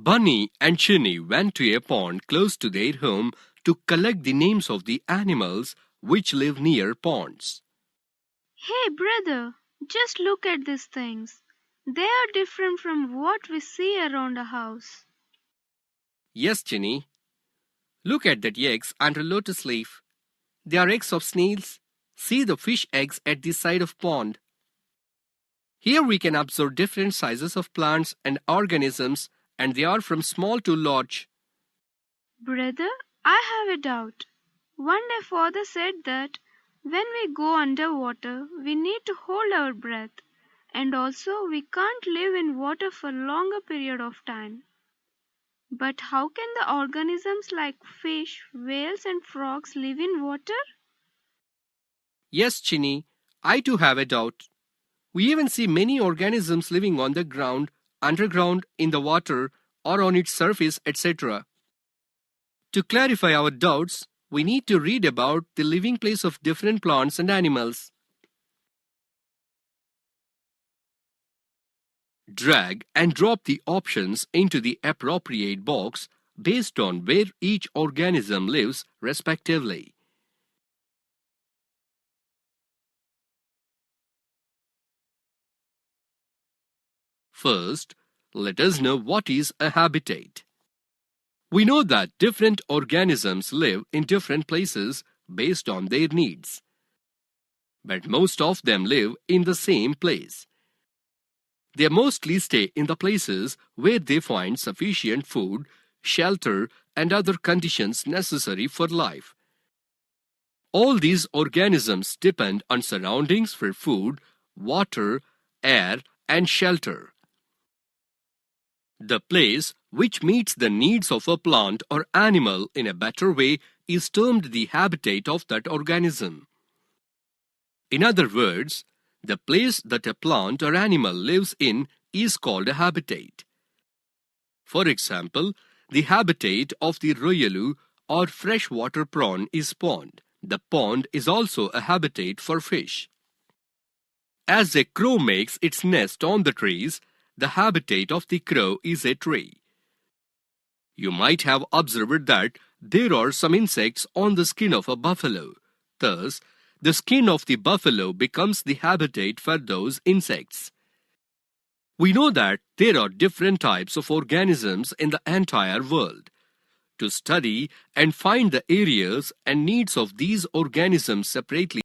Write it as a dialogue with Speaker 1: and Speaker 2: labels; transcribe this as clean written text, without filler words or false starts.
Speaker 1: Bunny and Chinny went to a pond close to their home to collect the names of the animals which live near ponds.
Speaker 2: Hey brother, just look at these things. They are different from what we see around a house.
Speaker 1: Yes, Chinny. Look at that eggs under lotus leaf. They are eggs of snails. See the fish eggs at the side of pond. Here we can observe different sizes of plants and organisms, and they are from small to large.
Speaker 2: Brother, I have a doubt. One day father said that when we go underwater, we need to hold our breath, and also we can't live in water for longer period of time. But how can the organisms like fish, whales and frogs live in water?
Speaker 1: Yes, Chinny, I too have a doubt. We even see many organisms living on the ground, underground, in the water, or on its surface, etc. To clarify our doubts, we need to read about the living place of different plants and animals. Drag and drop the options into the appropriate box based on where each organism lives respectively. First, let us know what is a habitat. We know that different organisms live in different places based on their needs. But most of them live in the same place. They mostly stay in the places where they find sufficient food, shelter, and other conditions necessary for life. All these organisms depend on surroundings for food, water, air, and shelter. The place which meets the needs of a plant or animal in a better way is termed the habitat of that organism. In other words, the place that a plant or animal lives in is called a habitat. For example, the habitat of the royaloo or freshwater prawn is pond. The pond is also a habitat for fish. As a crow makes its nest on the trees, the habitat of the crow is a tree. You might have observed that there are some insects on the skin of a buffalo. Thus, the skin of the buffalo becomes the habitat for those insects. We know that there are different types of organisms in the entire world. To study and find the areas and needs of these organisms separately,